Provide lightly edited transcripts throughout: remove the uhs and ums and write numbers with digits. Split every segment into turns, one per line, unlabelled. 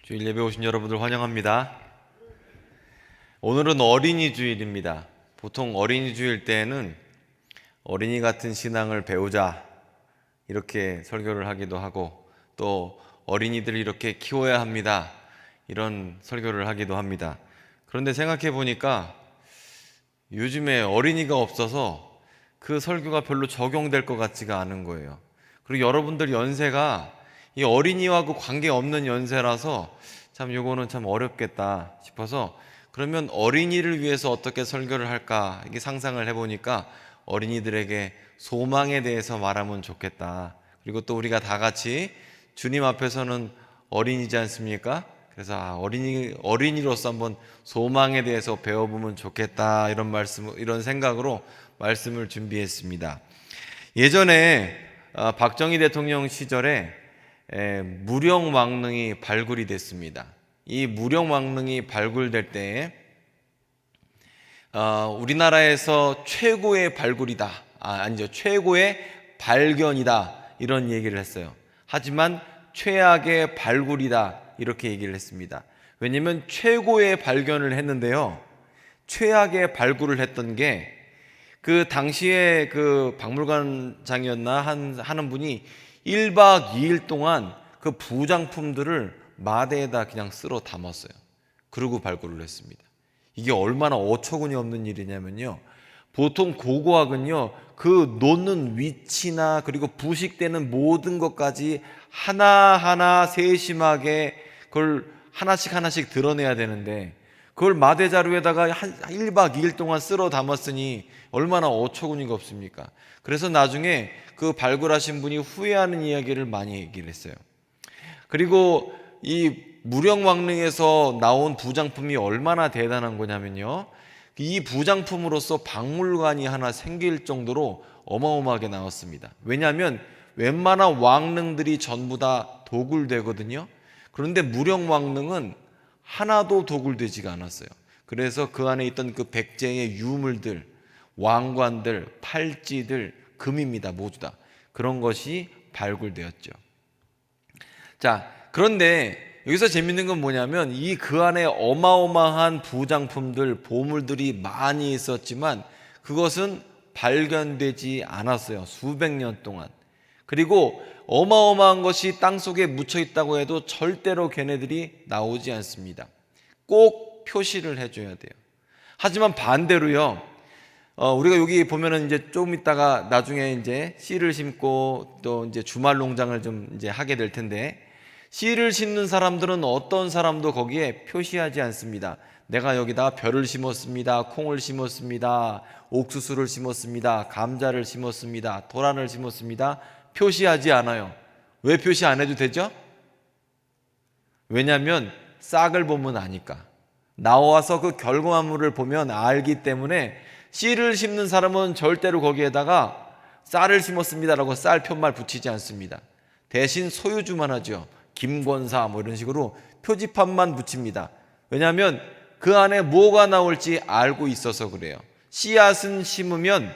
주일 예배 오신 여러분들 환영합니다. 오늘은 어린이 주일입니다. 보통 어린이 주일 때에는 어린이 같은 신앙을 배우자 이렇게 설교를 하기도 하고, 또 어린이들을 이렇게 키워야 합니다 이런 설교를 하기도 합니다. 그런데 생각해 보니까 요즘에 어린이가 없어서 그 설교가 별로 적용될 것 같지가 않은 거예요. 그리고 여러분들 연세가 이 어린이하고 관계없는 연세라서 참 요거는 참 어렵겠다 싶어서, 그러면 어린이를 위해서 어떻게 설교를 할까 이게 상상을 해보니까 어린이들에게 소망에 대해서 말하면 좋겠다. 그리고 또 우리가 다 같이 주님 앞에서는 어린이지 않습니까? 그래서 어린이로서 한번 소망에 대해서 배워보면 좋겠다, 이런 생각으로 말씀을 준비했습니다. 예전에 박정희 대통령 시절에 무령왕릉이 발굴이 됐습니다. 이 무령왕릉이 발굴될 때에 우리나라에서 최고의 발굴이다, 아니죠, 최고의 발견이다 이런 얘기를 했어요. 하지만 최악의 발굴이다 이렇게 얘기를 했습니다. 왜냐하면 최고의 발견을 했는데요, 최악의 발굴을 했던 게 그 당시에 그 박물관장이었나 하는 분이 1박 2일 동안 그 부장품들을 마대에다 그냥 쓸어 담았어요. 그리고 발굴을 했습니다. 이게 얼마나 어처구니 없는 일이냐면요, 보통 고고학은요 그 놓는 위치나 그리고 부식되는 모든 것까지 하나하나 세심하게 그걸 하나씩 드러내야 되는데, 그걸 마대 자루에다가 1박 2일 동안 쓸어 담았으니 얼마나 어처구니가 없습니까? 그래서 나중에 그 발굴하신 분이 후회하는 이야기를 많이 얘기를 했어요. 그리고 이 무령왕릉에서 나온 부장품이 얼마나 대단한 거냐면요, 이 부장품으로서 박물관이 하나 생길 정도로 어마어마하게 나왔습니다. 왜냐하면 웬만한 왕릉들이 전부 다 도굴되거든요. 그런데 무령왕릉은 하나도 도굴되지가 않았어요. 그래서 그 안에 있던 그 백제의 유물들, 왕관들, 팔찌들, 금입니다. 모두 다 그런 것이 발굴되었죠. 자, 그런데 여기서 재밌는 건 뭐냐면 이 그 안에 어마어마한 부장품들, 보물들이 많이 있었지만 그것은 발견되지 않았어요. 수백 년 동안. 그리고 어마어마한 것이 땅속에 묻혀 있다고 해도 절대로 걔네들이 나오지 않습니다. 꼭 표시를 해줘야 돼요. 하지만 반대로요, 우리가 여기 보면은 이제 좀 있다가 나중에 이제 씨를 심고 또 이제 주말 농장을 좀 이제 하게 될 텐데, 씨를 심는 사람들은 어떤 사람도 거기에 표시하지 않습니다. 내가 여기다 벼를 심었습니다, 콩을 심었습니다, 옥수수를 심었습니다, 감자를 심었습니다, 도란을 심었습니다. 표시하지 않아요. 왜 표시 안 해도 되죠? 왜냐하면 싹을 보면 아니까. 나와서 그 결과물을 보면 알기 때문에 씨를 심는 사람은 절대로 거기에다가 쌀을 심었습니다라고 쌀 편말 붙이지 않습니다. 대신 소유주만 하죠. 김권사 뭐 이런 식으로 표지판만 붙입니다. 왜냐하면 그 안에 뭐가 나올지 알고 있어서 그래요. 씨앗은 심으면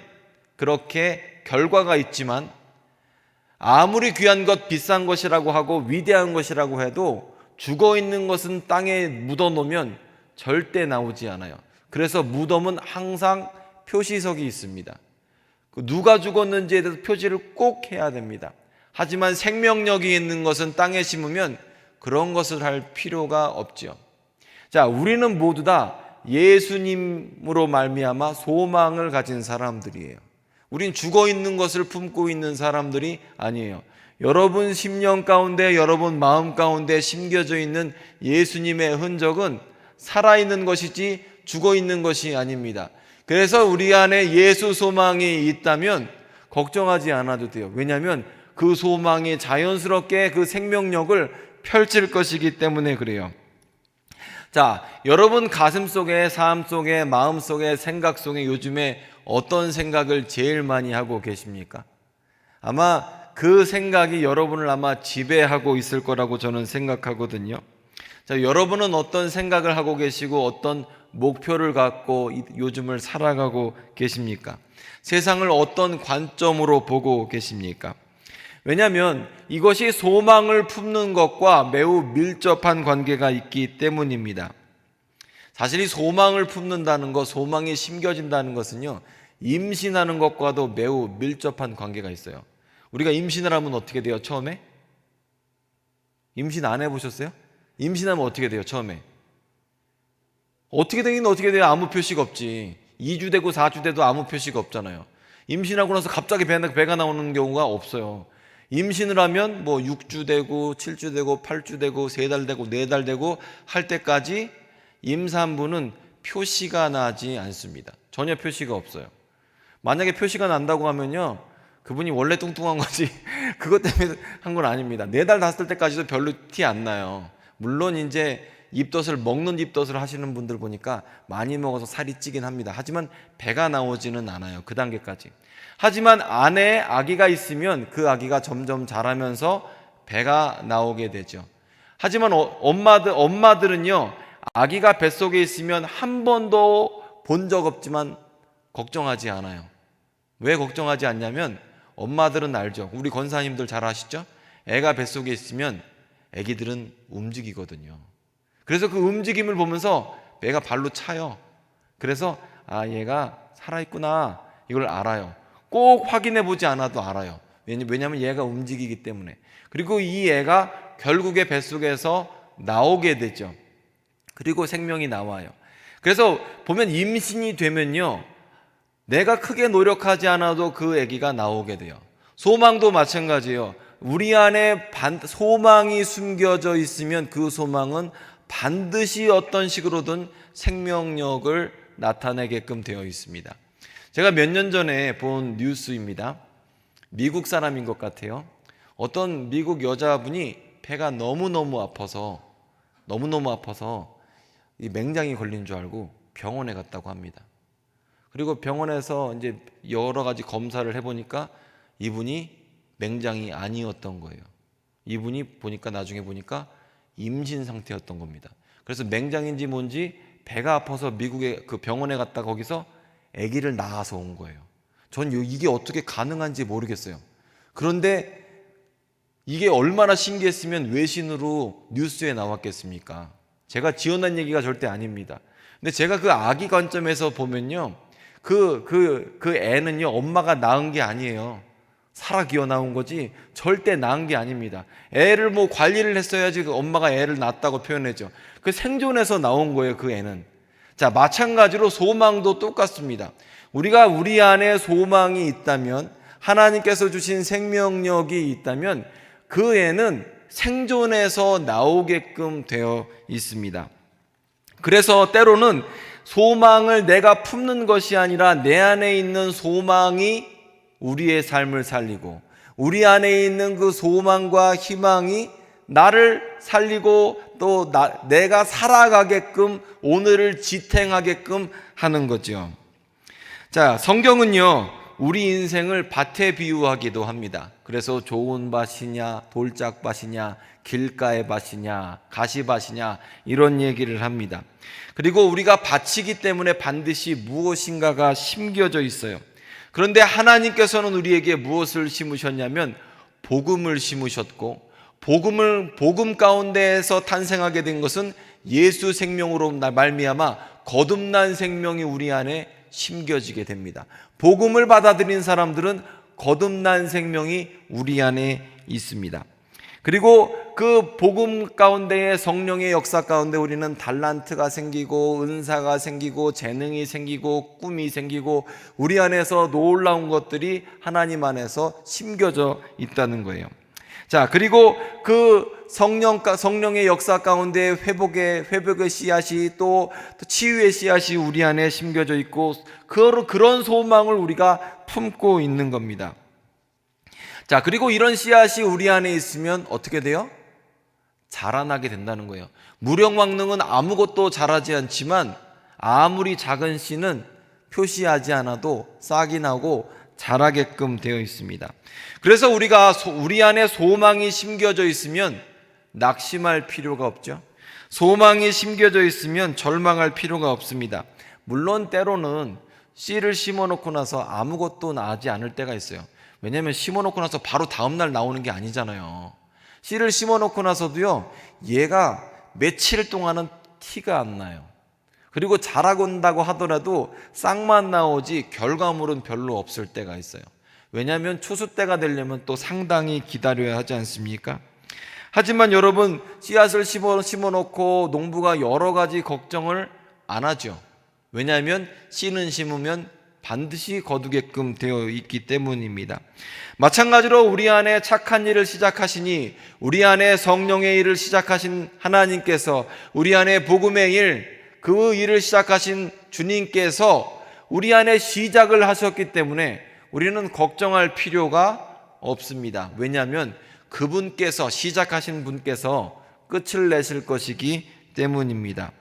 그렇게 결과가 있지만 아무리 귀한 것, 비싼 것이라고 하고 위대한 것이라고 해도 죽어 있는 것은 땅에 묻어 놓으면 절대 나오지 않아요. 그래서 무덤은 항상 표시석이 있습니다. 누가 죽었는지에 대해서 표시를 꼭 해야 됩니다. 하지만 생명력이 있는 것은 땅에 심으면 그런 것을 할 필요가 없죠. 자, 우리는 모두 다 예수님으로 말미암아 소망을 가진 사람들이에요. 우린 죽어 있는 것을 품고 있는 사람들이 아니에요. 여러분 심령 가운데, 여러분 마음 가운데 심겨져 있는 예수님의 흔적은 살아있는 것이지 죽어 있는 것이 아닙니다. 그래서 우리 안에 예수 소망이 있다면 걱정하지 않아도 돼요. 왜냐하면 그 소망이 자연스럽게 그 생명력을 펼칠 것이기 때문에 그래요. 자, 여러분 가슴 속에, 삶 속에, 마음 속에, 생각 속에 요즘에 어떤 생각을 제일 많이 하고 계십니까? 아마 그 생각이 여러분을 아마 지배하고 있을 거라고 저는 생각하거든요. 자, 여러분은 어떤 생각을 하고 계시고 어떤 목표를 갖고 요즘을 살아가고 계십니까? 세상을 어떤 관점으로 보고 계십니까? 왜냐하면 이것이 소망을 품는 것과 매우 밀접한 관계가 있기 때문입니다. 사실 이 소망을 품는다는 것, 소망이 심겨진다는 것은요, 임신하는 것과도 매우 밀접한 관계가 있어요. 우리가 임신을 하면 어떻게 돼요? 처음에? 임신 안 해보셨어요? 임신하면 어떻게 돼요? 처음에? 어떻게 되긴 어떻게 돼요? 아무 표시가 없지. 2주 되고 4주 돼도 아무 표시가 없잖아요. 임신하고 나서 갑자기 배가 나오는 경우가 없어요. 임신을 하면 뭐 6주 되고 7주 되고 8주 되고 3달 되고 4달 되고 할 때까지 임산부는 표시가 나지 않습니다. 전혀 표시가 없어요. 만약에 표시가 난다고 하면요, 그분이 원래 뚱뚱한 거지 그것 때문에 한 건 아닙니다. 4달 5달 때까지도 별로 티 안 나요. 물론 이제 먹는 입덧을 하시는 분들 보니까 많이 먹어서 살이 찌긴 합니다. 하지만 배가 나오지는 않아요. 그 단계까지. 하지만 안에 아기가 있으면 그 아기가 점점 자라면서 배가 나오게 되죠. 하지만 엄마들은요, 아기가 뱃속에 있으면 한 번도 본 적 없지만 걱정하지 않아요. 왜 걱정하지 않냐면 엄마들은 알죠. 우리 권사님들 잘 아시죠? 애가 뱃속에 있으면 애기들은 움직이거든요. 그래서 그 움직임을 보면서 애가 발로 차요. 그래서 얘가 살아있구나 이걸 알아요. 꼭 확인해 보지 않아도 알아요. 왜냐하면 얘가 움직이기 때문에. 그리고 이 애가 결국에 뱃속에서 나오게 되죠. 그리고 생명이 나와요. 그래서 보면 임신이 되면요, 내가 크게 노력하지 않아도 그 아기가 나오게 돼요. 소망도 마찬가지예요. 우리 안에 소망이 숨겨져 있으면 그 소망은 반드시 어떤 식으로든 생명력을 나타내게끔 되어 있습니다. 제가 몇 년 전에 본 뉴스입니다. 미국 사람인 것 같아요. 어떤 미국 여자분이 배가 너무너무 아파서 이 맹장이 걸린 줄 알고 병원에 갔다고 합니다. 그리고 병원에서 이제 여러 가지 검사를 해보니까 이분이 맹장이 아니었던 거예요. 이분이 나중에 보니까 임신 상태였던 겁니다. 그래서 맹장인지 뭔지 배가 아파서 미국에 그 병원에 갔다 거기서 아기를 낳아서 온 거예요. 전 이게 어떻게 가능한지 모르겠어요. 그런데 이게 얼마나 신기했으면 외신으로 뉴스에 나왔겠습니까? 제가 지어낸 얘기가 절대 아닙니다. 근데 제가 그 아기 관점에서 보면요, 그 애는요, 엄마가 낳은 게 아니에요. 살아 기어 나온 거지 절대 낳은 게 아닙니다. 애를 뭐 관리를 했어야지 그 엄마가 애를 낳았다고 표현했죠. 그 생존해서 나온 거예요, 그 애는. 자, 마찬가지로 소망도 똑같습니다. 우리가 우리 안에 소망이 있다면, 하나님께서 주신 생명력이 있다면 그 애는 생존해서 나오게끔 되어 있습니다. 그래서 때로는 소망을 내가 품는 것이 아니라 내 안에 있는 소망이 우리의 삶을 살리고, 우리 안에 있는 그 소망과 희망이 나를 살리고 또 내가 살아가게끔, 오늘을 지탱하게끔 하는 거죠. 자, 성경은요, 우리 인생을 밭에 비유하기도 합니다. 그래서 좋은 밭이냐, 돌짝밭이냐, 길가의 밭이냐, 가시밭이냐, 이런 얘기를 합니다. 그리고 우리가 밭이기 때문에 반드시 무엇인가가 심겨져 있어요. 그런데 하나님께서는 우리에게 무엇을 심으셨냐면 복음을 심으셨고, 복음 가운데에서 탄생하게 된 것은 예수 생명으로 말미암아 거듭난 생명이 우리 안에 심겨지게 됩니다. 복음을 받아들인 사람들은 거듭난 생명이 우리 안에 있습니다. 그리고 그 복음 가운데의 성령의 역사 가운데 우리는 달란트가 생기고 은사가 생기고 재능이 생기고 꿈이 생기고 우리 안에서 놀라운 것들이 하나님 안에서 심겨져 있다는 거예요. 자, 그리고 그 성령의 역사 가운데 회복의 씨앗이 또 치유의 씨앗이 우리 안에 심겨져 있고 그런 소망을 우리가 품고 있는 겁니다. 자, 그리고 이런 씨앗이 우리 안에 있으면 어떻게 돼요? 자라나게 된다는 거예요. 무령왕릉은 아무것도 자라지 않지만 아무리 작은 씨는 표시하지 않아도 싹이 나고 자라게끔 되어 있습니다. 그래서 우리가 우리 안에 소망이 심겨져 있으면 낙심할 필요가 없죠. 소망이 심겨져 있으면 절망할 필요가 없습니다. 물론 때로는 씨를 심어놓고 나서 아무것도 나지 않을 때가 있어요. 왜냐하면 심어놓고 나서 바로 다음날 나오는 게 아니잖아요. 씨를 심어놓고 나서도요, 얘가 며칠 동안은 티가 안 나요. 그리고 자라고 온다고 하더라도 싹만 나오지 결과물은 별로 없을 때가 있어요. 왜냐하면 추수 때가 되려면 또 상당히 기다려야 하지 않습니까? 하지만 여러분, 씨앗을 심어놓고 농부가 여러 가지 걱정을 안 하죠. 왜냐하면 씨는 심으면 반드시 거두게끔 되어 있기 때문입니다. 마찬가지로 우리 안에 착한 일을 시작하시니, 우리 안에 성령의 일을 시작하신 하나님께서, 우리 안에 복음의 일, 그 일을 시작하신 주님께서 우리 안에 시작을 하셨기 때문에 우리는 걱정할 필요가 없습니다. 왜냐하면 그분께서, 시작하신 분께서 끝을 내실 것이기 때문입니다.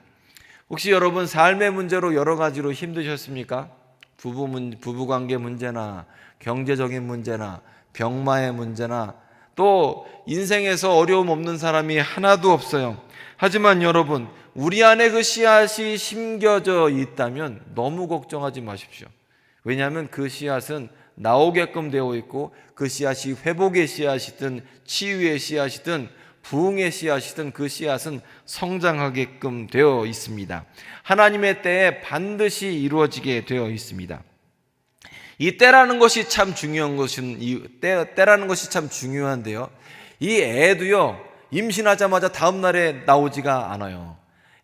혹시 여러분 삶의 문제로 여러 가지로 힘드셨습니까? 부부관계 문제나 경제적인 문제나 병마의 문제나 또 인생에서 어려움 없는 사람이 하나도 없어요. 하지만 여러분, 우리 안에 그 씨앗이 심겨져 있다면 너무 걱정하지 마십시오. 왜냐하면 그 씨앗은 나오게끔 되어 있고, 그 씨앗이 회복의 씨앗이든 치유의 씨앗이든 부흥의 씨앗이든 그 씨앗은 성장하게끔 되어 있습니다. 하나님의 때에 반드시 이루어지게 되어 있습니다. 이 때라는 것이 참 중요한 때라는 것이 참 중요한데요, 이 애도요, 임신하자마자 다음 날에 나오지가 않아요.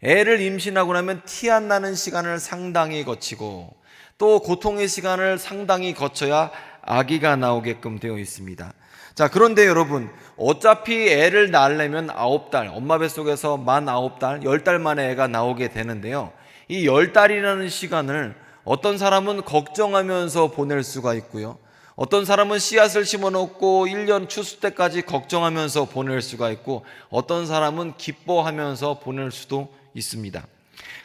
애를 임신하고 나면 티 안 나는 시간을 상당히 거치고 또 고통의 시간을 상당히 거쳐야 아기가 나오게끔 되어 있습니다. 자, 그런데 여러분, 어차피 애를 낳으려면 9달, 엄마 뱃속에서 만 9달, 10달 만에 애가 나오게 되는데요, 이 10달이라는 시간을 어떤 사람은 걱정하면서 보낼 수가 있고요, 어떤 사람은 씨앗을 심어놓고 1년 추수 때까지 걱정하면서 보낼 수가 있고, 어떤 사람은 기뻐하면서 보낼 수도 있습니다.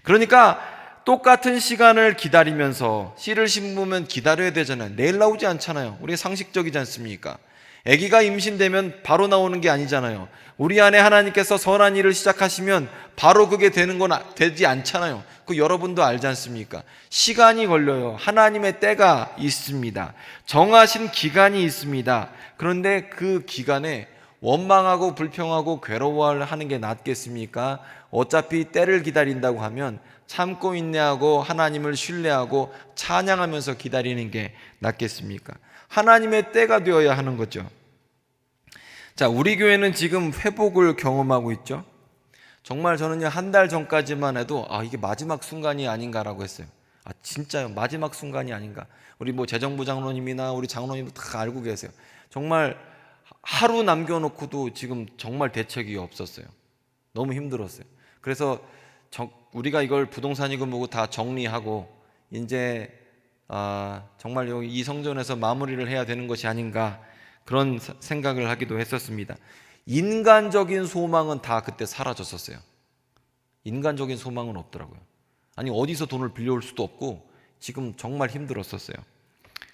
그러니까 똑같은 시간을 기다리면서, 씨를 심으면 기다려야 되잖아요. 내일 나오지 않잖아요. 우리 상식적이지 않습니까? 아기가 임신되면 바로 나오는 게 아니잖아요. 우리 안에 하나님께서 선한 일을 시작하시면 바로 그게 되는 건 되지 않잖아요. 그 여러분도 알지 않습니까? 시간이 걸려요. 하나님의 때가 있습니다. 정하신 기간이 있습니다. 그런데 그 기간에 원망하고 불평하고 괴로워하는 게 낫겠습니까? 어차피 때를 기다린다고 하면 참고 인내하고 하나님을 신뢰하고 찬양하면서 기다리는 게 낫겠습니까? 하나님의 때가 되어야 하는 거죠. 자, 우리 교회는 지금 회복을 경험하고 있죠. 정말 저는요, 한 달 전까지만 해도 이게 마지막 순간이 아닌가라고 했어요. 진짜요, 마지막 순간이 아닌가. 우리 재정부 장로님이나 우리 장로님도 다 알고 계세요. 정말 하루 남겨놓고도 지금 정말 대책이 없었어요. 너무 힘들었어요. 그래서 우리가 이걸 부동산이고 뭐고 다 정리하고 이제 정말 여기 이 성전에서 마무리를 해야 되는 것이 아닌가, 그런 생각을 하기도 했었습니다. 인간적인 소망은 다 그때 사라졌었어요. 인간적인 소망은 없더라고요. 아니, 어디서 돈을 빌려올 수도 없고 지금 정말 힘들었었어요.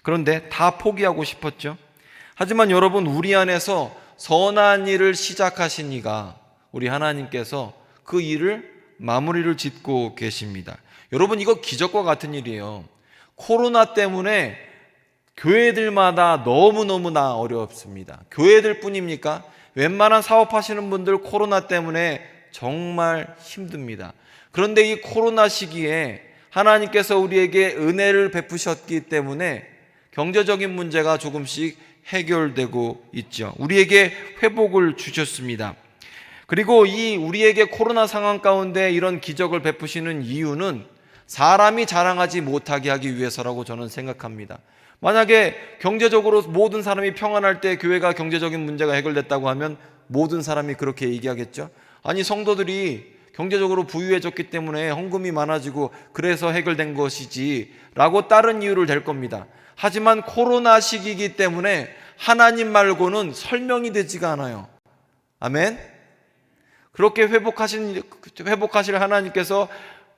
그런데 다 포기하고 싶었죠. 하지만 여러분, 우리 안에서 선한 일을 시작하신 이가, 우리 하나님께서 그 일을 마무리를 짓고 계십니다. 여러분, 이거 기적과 같은 일이에요. 코로나 때문에 교회들마다 너무너무나 어렵습니다. 교회들 뿐입니까? 웬만한 사업하시는 분들 코로나 때문에 정말 힘듭니다. 그런데 이 코로나 시기에 하나님께서 우리에게 은혜를 베푸셨기 때문에 경제적인 문제가 조금씩 해결되고 있죠. 우리에게 회복을 주셨습니다. 그리고 우리에게 코로나 상황 가운데 이런 기적을 베푸시는 이유는 사람이 자랑하지 못하게 하기 위해서라고 저는 생각합니다. 만약에 경제적으로 모든 사람이 평안할 때 교회가 경제적인 문제가 해결됐다고 하면 모든 사람이 그렇게 얘기하겠죠. 아니, 성도들이 경제적으로 부유해졌기 때문에 헌금이 많아지고 그래서 해결된 것이지 라고 다른 이유를 댈 겁니다. 하지만 코로나 시기이기 때문에 하나님 말고는 설명이 되지가 않아요. 아멘. 그렇게 회복하실 하나님께서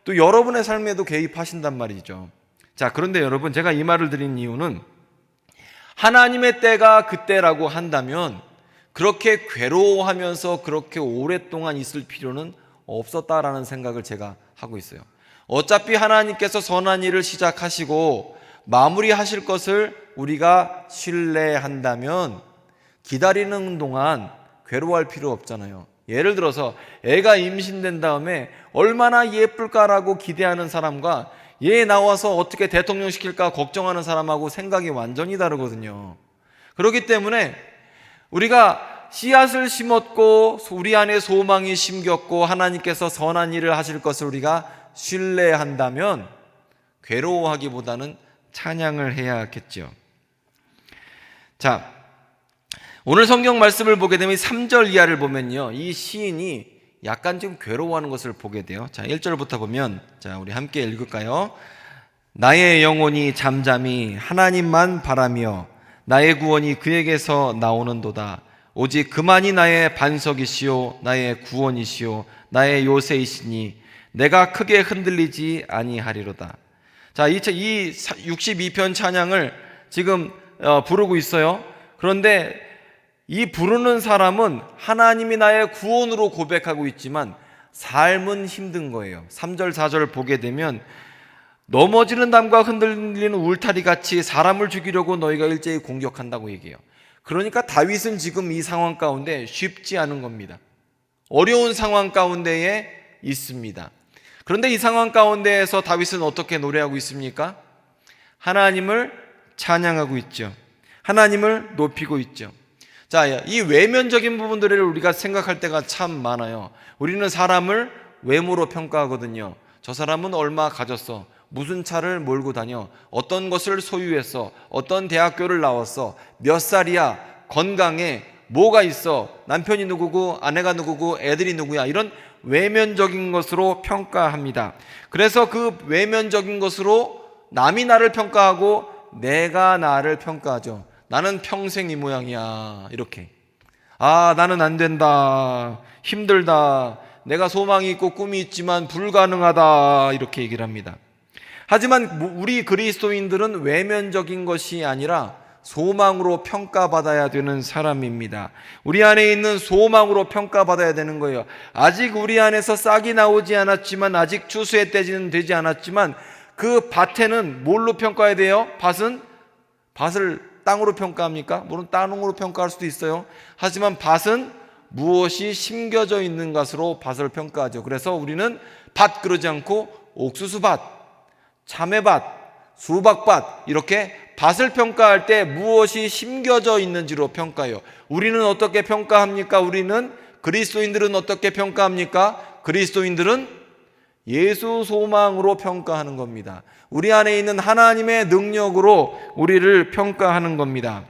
또 여러분의 삶에도 개입하신단 말이죠. 자, 그런데 여러분, 제가 이 말을 드린 이유는 하나님의 때가 그때라고 한다면 그렇게 괴로워하면서 그렇게 오랫동안 있을 필요는 없었다라는 생각을 제가 하고 있어요. 어차피 하나님께서 선한 일을 시작하시고 마무리하실 것을 우리가 신뢰한다면 기다리는 동안 괴로워할 필요 없잖아요. 예를 들어서 애가 임신된 다음에 얼마나 예쁠까라고 기대하는 사람과 얘 나와서 어떻게 대통령 시킬까 걱정하는 사람하고 생각이 완전히 다르거든요. 그렇기 때문에 우리가 씨앗을 심었고 우리 안에 소망이 심겼고 하나님께서 선한 일을 하실 것을 우리가 신뢰한다면 괴로워하기보다는 찬양을 해야겠죠. 자, 오늘 성경 말씀을 보게 되면 3절 이하를 보면요, 이 시인이 약간 좀 괴로워하는 것을 보게 돼요. 자, 1절부터 보면, 자, 우리 함께 읽을까요? 나의 영혼이 잠잠히 하나님만 바라며 나의 구원이 그에게서 나오는도다. 오직 그만이 나의 반석이시요 나의 구원이시요 나의 요새이시니 내가 크게 흔들리지 아니하리로다. 자, 이 62편 찬양을 지금 부르고 있어요. 그런데 이 부르는 사람은 하나님이 나의 구원으로 고백하고 있지만 삶은 힘든 거예요. 3절 4절 보게 되면 넘어지는 담과 흔들리는 울타리 같이 사람을 죽이려고 너희가 일제히 공격한다고 얘기해요. 그러니까 다윗은 지금 이 상황 가운데 쉽지 않은 겁니다. 어려운 상황 가운데에 있습니다. 그런데 이 상황 가운데에서 다윗은 어떻게 노래하고 있습니까? 하나님을 찬양하고 있죠. 하나님을 높이고 있죠. 자, 이 외면적인 부분들을 우리가 생각할 때가 참 많아요. 우리는 사람을 외모로 평가하거든요. 저 사람은 얼마 가졌어? 무슨 차를 몰고 다녀? 어떤 것을 소유했어? 어떤 대학교를 나왔어? 몇 살이야? 건강해? 뭐가 있어? 남편이 누구고 아내가 누구고 애들이 누구야? 이런 외면적인 것으로 평가합니다. 그래서 그 외면적인 것으로 남이 나를 평가하고 내가 나를 평가하죠. 나는 평생 이 모양이야, 이렇게. 아, 나는 안 된다, 힘들다, 내가 소망이 있고 꿈이 있지만 불가능하다, 이렇게 얘기를 합니다. 하지만 우리 그리스도인들은 외면적인 것이 아니라 소망으로 평가받아야 되는 사람입니다. 우리 안에 있는 소망으로 평가받아야 되는 거예요. 아직 우리 안에서 싹이 나오지 않았지만, 아직 추수의 때는 되지 않았지만 그 밭에는 뭘로 평가해야 돼요? 밭을 땅으로 평가합니까? 물론 땅으로 평가할 수도 있어요. 하지만 밭은 무엇이 심겨져 있는 것으로 밭을 평가하죠. 그래서 우리는 밭 그러지 않고 옥수수밭, 참외밭, 수박밭, 이렇게 밭을 평가할 때 무엇이 심겨져 있는지로 평가해요. 우리는 어떻게 평가합니까? 그리스도인들은 어떻게 평가합니까? 그리스도인들은 예수 소망으로 평가하는 겁니다. 우리 안에 있는 하나님의 능력으로 우리를 평가하는 겁니다.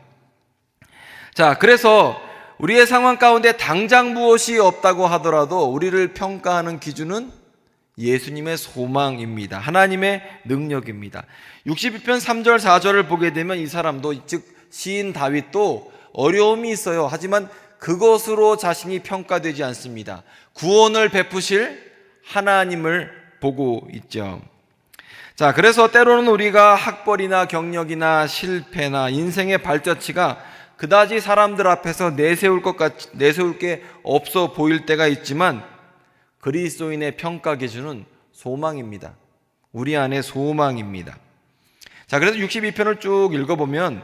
자, 그래서 우리의 상황 가운데 당장 무엇이 없다고 하더라도 우리를 평가하는 기준은 예수님의 소망입니다. 하나님의 능력입니다. 62편 3절 4절을 보게 되면 이 사람도, 즉 시인 다윗도 어려움이 있어요. 하지만 그것으로 자신이 평가되지 않습니다. 구원을 베푸실 하나님을 보고 있죠. 자, 그래서 때로는 우리가 학벌이나 경력이나 실패나 인생의 발자취가 그다지 사람들 앞에서 내세울 게 없어 보일 때가 있지만 그리스도인의 평가 기준은 소망입니다. 우리 안에 소망입니다. 자, 그래서 62편을 쭉 읽어보면,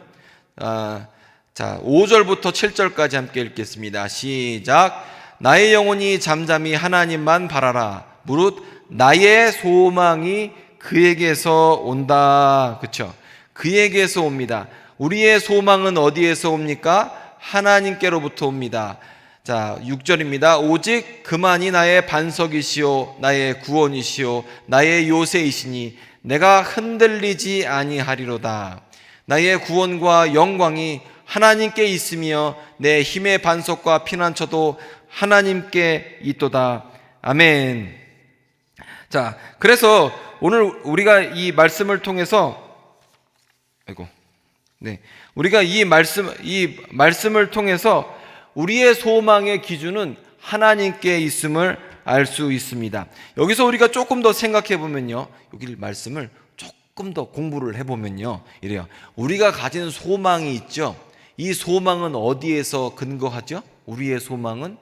자, 5절부터 7절까지 함께 읽겠습니다. 시작. 나의 영혼이 잠잠히 하나님만 바라라. 무릇 나의 소망이 그에게서 온다. 그렇죠? 그에게서 옵니다. 우리의 소망은 어디에서 옵니까? 하나님께로부터 옵니다. 자, 6절입니다. 오직 그만이 나의 반석이시요 나의 구원이시요 나의 요새이시니 내가 흔들리지 아니하리로다. 나의 구원과 영광이 하나님께 있으며 내 힘의 반석과 피난처도 하나님께 있도다. 아멘. 자, 그래서 오늘 우리가 이 말씀을 통해서 우리가 이 말씀을 통해서 우리의 소망의 기준은 하나님께 있음을 알 수 있습니다. 여기서 우리가 조금 더 생각해 보면요, 여기 말씀을 조금 더 공부를 해보면요, 이래요. 우리가 가진 소망이 있죠. 이 소망은 어디에서 근거하죠? 우리의 소망은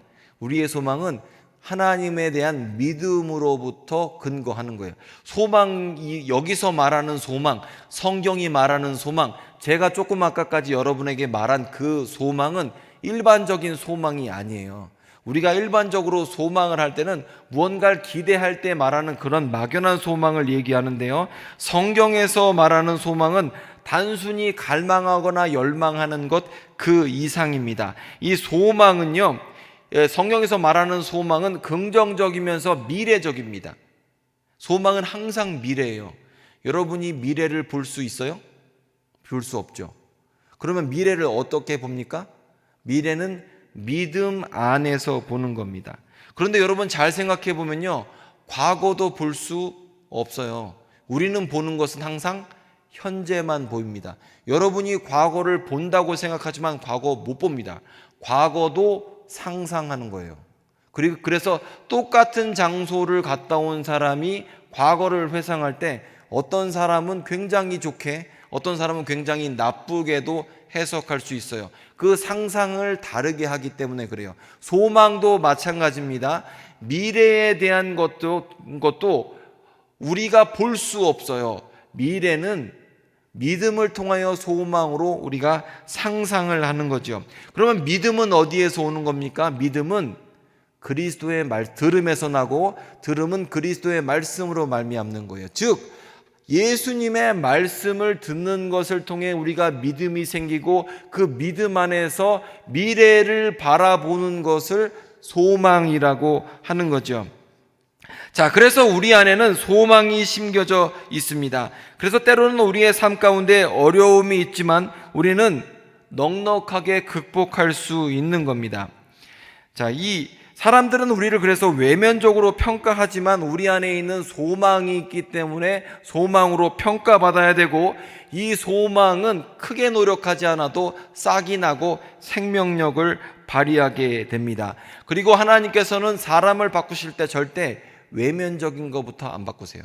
하나님에 대한 믿음으로부터 근거하는 거예요. 소망이, 여기서 말하는 소망, 성경이 말하는 소망, 제가 조금 아까까지 여러분에게 말한 그 소망은 일반적인 소망이 아니에요. 우리가 일반적으로 소망을 할 때는 무언가를 기대할 때 말하는 그런 막연한 소망을 얘기하는데요, 성경에서 말하는 소망은 단순히 갈망하거나 열망하는 것 그 이상입니다. 이 소망은요, 성경에서 말하는 소망은 긍정적이면서 미래적입니다. 소망은 항상 미래예요. 여러분이 미래를 볼 수 있어요? 볼 수 없죠. 그러면 미래를 어떻게 봅니까? 미래는 믿음 안에서 보는 겁니다. 그런데 여러분 잘 생각해 보면요, 과거도 볼 수 없어요. 우리는 보는 것은 항상 현재만 보입니다. 여러분이 과거를 본다고 생각하지만 과거 못 봅니다. 과거도 상상하는 거예요. 그리고 그래서 똑같은 장소를 갔다 온 사람이 과거를 회상할 때 어떤 사람은 굉장히 좋게, 어떤 사람은 굉장히 나쁘게도 해석할 수 있어요. 그 상상을 다르게 하기 때문에 그래요. 소망도 마찬가지입니다. 미래에 대한 것도 우리가 볼 수 없어요. 미래는 믿음을 통하여 소망으로 우리가 상상을 하는 거죠. 그러면 믿음은 어디에서 오는 겁니까? 믿음은 그리스도의 말, 들음에서 나고, 들음은 그리스도의 말씀으로 말미암는 거예요. 즉 예수님의 말씀을 듣는 것을 통해 우리가 믿음이 생기고, 그 믿음 안에서 미래를 바라보는 것을 소망이라고 하는 거죠. 자, 그래서 우리 안에는 소망이 심겨져 있습니다. 그래서 때로는 우리의 삶 가운데 어려움이 있지만 우리는 넉넉하게 극복할 수 있는 겁니다. 자, 이 사람들은 우리를 그래서 외면적으로 평가하지만 우리 안에 있는 소망이 있기 때문에 소망으로 평가받아야 되고, 이 소망은 크게 노력하지 않아도 싹이 나고 생명력을 발휘하게 됩니다. 그리고 하나님께서는 사람을 바꾸실 때 절대 외면적인 것부터 안 바꾸세요.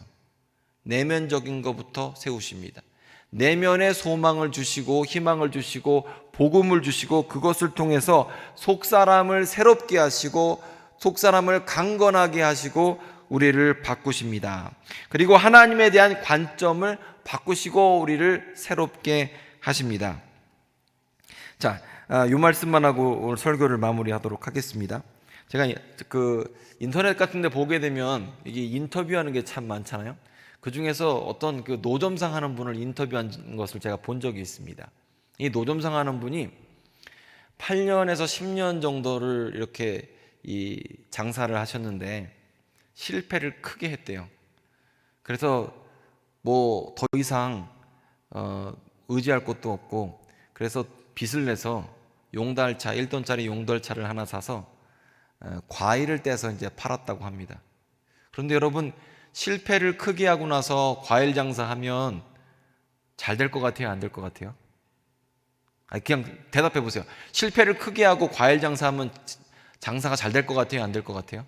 내면적인 것부터 세우십니다. 내면에 소망을 주시고 희망을 주시고 복음을 주시고, 그것을 통해서 속사람을 새롭게 하시고 속사람을 강건하게 하시고 우리를 바꾸십니다. 그리고 하나님에 대한 관점을 바꾸시고 우리를 새롭게 하십니다. 자, 이 말씀만 하고 오늘 설교를 마무리하도록 하겠습니다. 제가 인터넷 같은 데 보게 되면 이게 인터뷰하는 게 참 많잖아요. 그 중에서 어떤 그 노점상 하는 분을 인터뷰한 것을 제가 본 적이 있습니다. 이 노점상 하는 분이 8년에서 10년 정도를 이렇게 이 장사를 하셨는데 실패를 크게 했대요. 그래서 뭐 더 이상 의지할 곳도 없고, 그래서 빚을 내서 용달차, 1톤짜리 용달차를 하나 사서 과일을 떼서 이제 팔았다고 합니다. 그런데 여러분, 실패를 크게 하고 나서 과일 장사하면 잘 될 것 같아요? 안 될 것 같아요? 그냥 대답해 보세요. 실패를 크게 하고 과일 장사하면 장사가 잘 될 것 같아요? 안 될 것 같아요?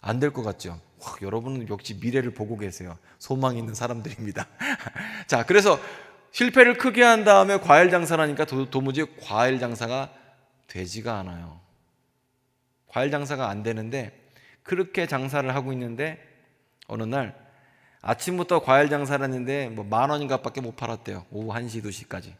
안 될 것 같죠? 여러분은 역시 미래를 보고 계세요. 소망 있는 사람들입니다. 자, 그래서 실패를 크게 한 다음에 과일 장사를 하니까 도무지 과일 장사가 되지가 않아요. 과일 장사가 안 되는데, 그렇게 장사를 하고 있는데 어느 날 아침부터 과일 장사를 했는데 뭐 10,000원인가 밖에 못 팔았대요. 오후 1시, 2시까지.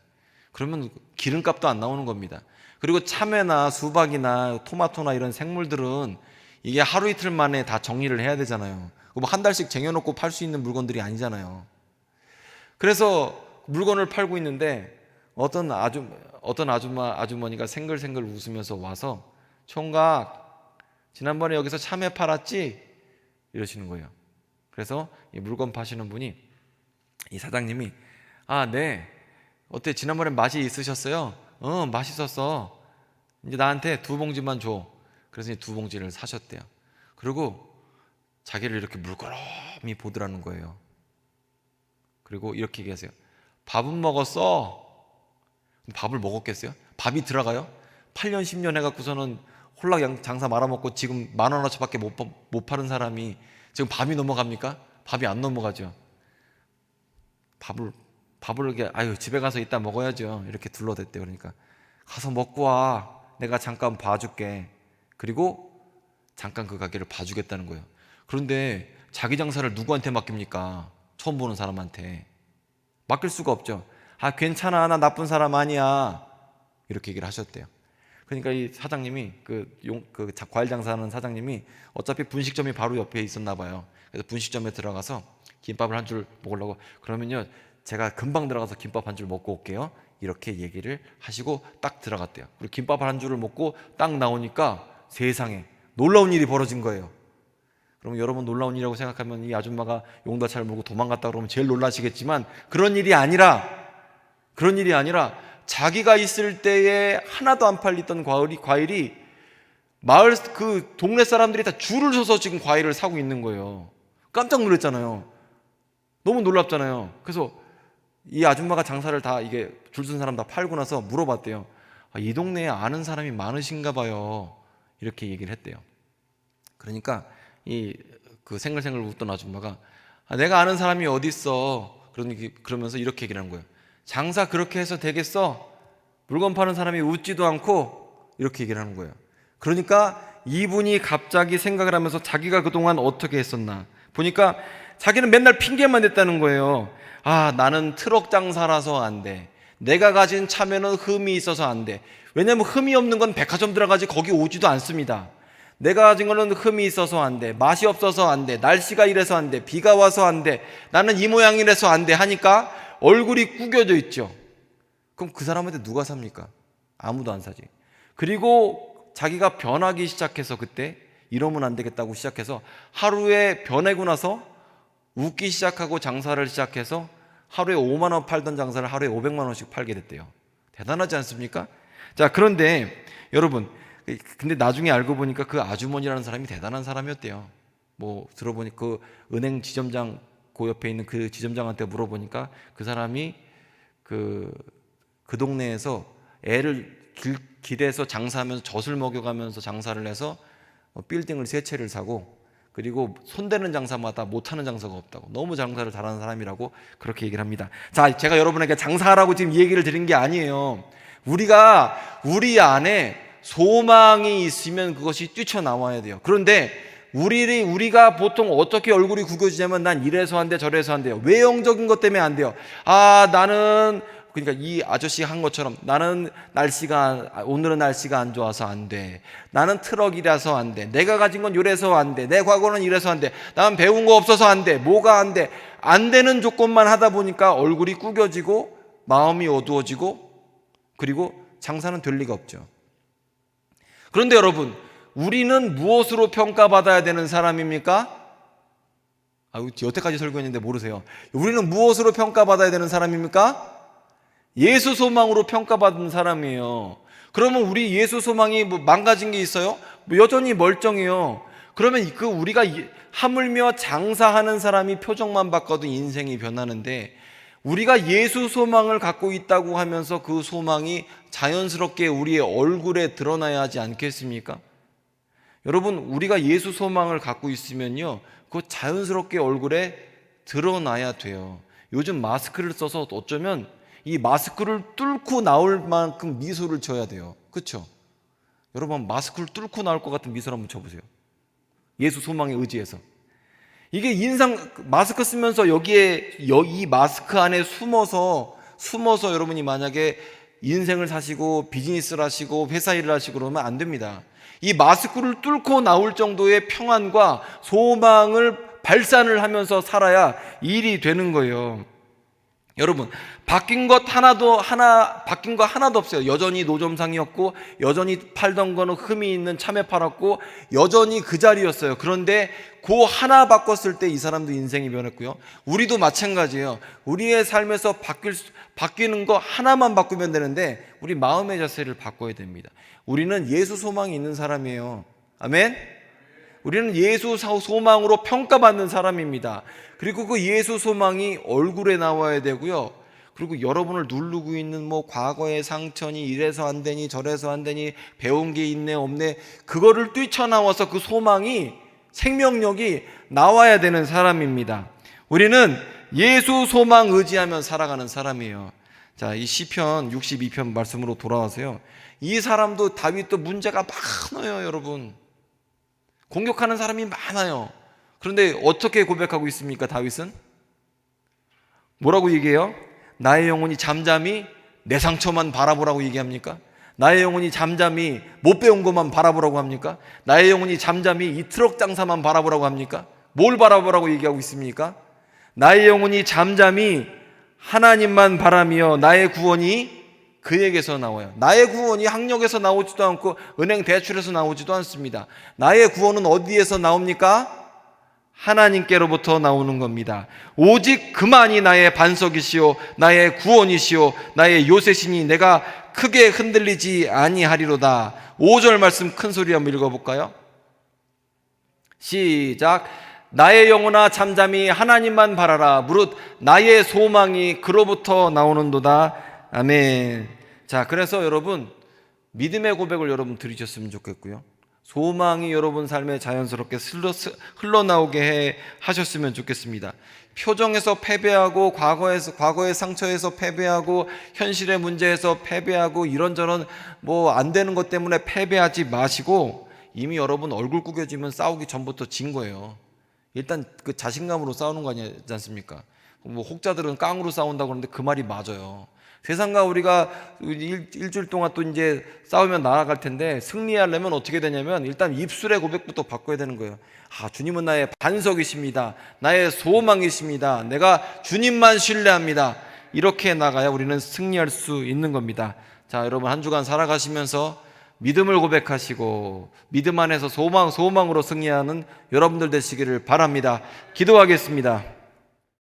그러면 기름값도 안 나오는 겁니다. 그리고 참외나 수박이나 토마토나 이런 생물들은 이게 하루 이틀 만에 다 정리를 해야 되잖아요. 뭐 한 달씩 쟁여놓고 팔 수 있는 물건들이 아니잖아요. 그래서 물건을 팔고 있는데 어떤 아주머니가 생글생글 웃으면서 와서, 총각, 지난번에 여기서 참외 팔았지? 이러시는 거예요. 그래서 이 물건 파시는 분이, 이 사장님이, 네, 어때, 지난번에 맛이 있으셨어요? 맛있었어. 이제 나한테 2봉지만 줘. 그래서 2봉지를 사셨대요. 그리고 자기를 이렇게 물끄러미 보더라는 거예요. 그리고 이렇게 얘기하세요. 밥은 먹었어? 밥을 먹었겠어요? 밥이 들어가요? 8년 10년 해갖고서는 홀락 장사 말아먹고 지금 10,000원어치밖에 못 파는 사람이 지금 밥이 넘어갑니까? 밥이 안 넘어가죠. 밥을 이렇게, 집에 가서 이따 먹어야죠. 이렇게 둘러댔대요. 그러니까 가서 먹고 와. 내가 잠깐 봐줄게. 그리고 잠깐 그 가게를 봐주겠다는 거예요. 그런데 자기 장사를 누구한테 맡깁니까? 처음 보는 사람한테 맡길 수가 없죠. 아, 괜찮아, 나 나쁜 사람 아니야, 이렇게 얘기를 하셨대요. 그러니까 이 사장님이 그 과일 장사하는 사장님이 어차피 분식점이 바로 옆에 있었나 봐요. 그래서 분식점에 들어가서 김밥을 한 줄 먹으려고, 그러면요 제가 금방 들어가서 김밥 한 줄 먹고 올게요, 이렇게 얘기를 하시고 딱 들어갔대요. 그리고 김밥 한 줄을 먹고 딱 나오니까 세상에 놀라운 일이 벌어진 거예요. 그러면 여러분, 놀라운 일이라고 생각하면 이 아줌마가 용다차를 몰고 도망갔다 그러면 제일 놀라시겠지만, 그런 일이 아니라 자기가 있을 때에 하나도 안 팔리던 과일이 마을 그 동네 사람들이 다 줄을 서서 지금 과일을 사고 있는 거예요. 깜짝 놀랐잖아요. 너무 놀랍잖아요. 그래서 이 아줌마가 장사를 다 이게 줄 쓴 사람 다 팔고 나서 물어봤대요. 아, 이 동네에 아는 사람이 많으신가 봐요, 이렇게 얘기를 했대요. 그러니까 그 생글생글 웃던 아줌마가 아, 내가 아는 사람이 어디 있어, 그러면서 이렇게 얘기를 한 거예요. 장사 그렇게 해서 되겠어? 물건 파는 사람이 웃지도 않고, 이렇게 얘기를 하는 거예요. 그러니까 이분이 갑자기 생각을 하면서 자기가 그동안 어떻게 했었나 보니까 자기는 맨날 핑계만 댔다는 거예요. 아, 나는 트럭 장사라서 안 돼, 내가 가진 차면은 흠이 있어서 안 돼. 왜냐면 흠이 없는 건 백화점 들어가지 거기 오지도 않습니다. 내가 가진 거는 흠이 있어서 안 돼, 맛이 없어서 안 돼, 날씨가 이래서 안 돼, 비가 와서 안 돼, 나는 이 모양이라서 안 돼 하니까 얼굴이 구겨져 있죠. 그럼 그 사람한테 누가 삽니까? 아무도 안 사지. 그리고 자기가 변하기 시작해서, 그때 이러면 안 되겠다고 시작해서 하루에 변하고 나서 웃기 시작하고 장사를 시작해서 하루에 5만 원 팔던 장사를 하루에 500만 원씩 팔게 됐대요. 대단하지 않습니까? 자, 그런데 여러분, 근데 나중에 알고 보니까 그 아주머니라는 사람이 대단한 사람이었대요. 뭐 들어보니 그 은행 지점장, 그 옆에 있는 그 지점장한테 물어보니까 그 사람이 그 동네에서 애를 길에서 장사하면서 젖을 먹여가면서 장사를 해서 빌딩을 3채를 사고, 그리고 손대는 장사마다 못하는 장사가 없다고, 너무 장사를 잘하는 사람이라고 그렇게 얘기를 합니다. 자, 제가 여러분에게 장사하라고 지금 이 얘기를 드린 게 아니에요. 우리가 우리 안에 소망이 있으면 그것이 뛰쳐나와야 돼요. 그런데 우리가 보통 어떻게 얼굴이 구겨지냐면 난 이래서 안 돼, 저래서 안 돼요. 외형적인 것 때문에 안 돼요. 아, 나는, 그러니까 이 아저씨 한 것처럼 나는 오늘은 날씨가 안 좋아서 안 돼, 나는 트럭이라서 안 돼, 내가 가진 건 이래서 안 돼, 내 과거는 이래서 안 돼, 나는 배운 거 없어서 안 돼, 뭐가 안 돼, 안 되는 조건만 하다 보니까 얼굴이 구겨지고 마음이 어두워지고, 그리고 장사는 될 리가 없죠. 그런데 여러분, 우리는 무엇으로 평가받아야 되는 사람입니까? 여태까지 설교했는데 모르세요. 우리는 무엇으로 평가받아야 되는 사람입니까? 예수 소망으로 평가받는 사람이에요. 그러면 우리 예수 소망이 뭐 망가진 게 있어요? 여전히 멀쩡해요. 그러면 우리가 하물며 장사하는 사람이 표정만 바꿔도 인생이 변하는데, 우리가 예수 소망을 갖고 있다고 하면서 그 소망이 자연스럽게 우리의 얼굴에 드러나야 하지 않겠습니까? 여러분, 우리가 예수 소망을 갖고 있으면요, 그거 자연스럽게 얼굴에 드러나야 돼요. 요즘 마스크를 써서 어쩌면 이 마스크를 뚫고 나올 만큼 미소를 지어야 돼요. 그렇죠? 여러분, 마스크를 뚫고 나올 것 같은 미소를 한번 쳐보세요. 예수 소망에 의지해서. 이게 마스크 쓰면서 이 마스크 안에 숨어서 여러분이 만약에 인생을 사시고 비즈니스를 하시고 회사 일을 하시고 그러면 안 됩니다. 이 마스크를 뚫고 나올 정도의 평안과 소망을 발산을 하면서 살아야 일이 되는 거예요. 여러분, 바뀐 거 하나도 없어요. 여전히 노점상이었고, 여전히 팔던 거는 흠이 있는 참외 팔았고, 여전히 그 자리였어요. 그런데 그 하나 바꿨을 때 이 사람도 인생이 변했고요. 우리도 마찬가지예요. 우리의 삶에서 바뀌는 거 하나만 바꾸면 되는데, 우리 마음의 자세를 바꿔야 됩니다. 우리는 예수 소망이 있는 사람이에요. 아멘? 우리는 예수 소망으로 평가받는 사람입니다. 그리고 그 예수 소망이 얼굴에 나와야 되고요. 그리고 여러분을 누르고 있는 뭐 과거의 상처니, 이래서 안 되니 저래서 안 되니, 배운 게 있네 없네, 그거를 뛰쳐나와서 그 소망이, 생명력이 나와야 되는 사람입니다. 우리는 예수 소망 의지하면 살아가는 사람이에요. 자, 이 시편 62편 말씀으로 돌아와서요, 이 사람도, 다윗도 문제가 많아요. 여러분, 공격하는 사람이 많아요. 그런데 어떻게 고백하고 있습니까? 다윗은 뭐라고 얘기해요? 나의 영혼이 잠잠히 내 상처만 바라보라고 얘기합니까? 나의 영혼이 잠잠히 못 배운 것만 바라보라고 합니까? 나의 영혼이 잠잠히 이 트럭 장사만 바라보라고 합니까? 뭘 바라보라고 얘기하고 있습니까? 나의 영혼이 잠잠히 하나님만 바라며 나의 구원이 그에게서 나와요. 나의 구원이 학력에서 나오지도 않고 은행 대출에서 나오지도 않습니다. 나의 구원은 어디에서 나옵니까? 하나님께로부터 나오는 겁니다. 오직 그만이 나의 반석이시오 나의 구원이시오 나의 요새시니 내가 크게 흔들리지 아니하리로다. 5절 말씀 큰 소리 한번 읽어볼까요? 시작. 나의 영혼아 잠잠히 하나님만 바라라. 무릇 나의 소망이 그로부터 나오는도다. 아멘. 자, 그래서 여러분 믿음의 고백을 여러분 드리셨으면 좋겠고요, 소망이 여러분 삶에 자연스럽게 흘러나오게 하셨으면 좋겠습니다. 표정에서 패배하고 과거의 상처에서 패배하고 현실의 문제에서 패배하고 이런저런 뭐 안 되는 것 때문에 패배하지 마시고, 이미 여러분 얼굴 구겨지면 싸우기 전부터 진 거예요. 일단 그 자신감으로 싸우는 거 아니지 않습니까? 뭐 혹자들은 깡으로 싸운다고 그러는데 그 말이 맞아요. 세상과 우리가 일주일 동안 또 이제 싸우면 나아갈 텐데, 승리하려면 어떻게 되냐면 일단 입술의 고백부터 바꿔야 되는 거예요. 주님은 나의 반석이십니다. 나의 소망이십니다. 내가 주님만 신뢰합니다. 이렇게 나가야 우리는 승리할 수 있는 겁니다. 자, 여러분 한 주간 살아가시면서 믿음을 고백하시고 믿음 안에서 소망으로 승리하는 여러분들 되시기를 바랍니다. 기도하겠습니다.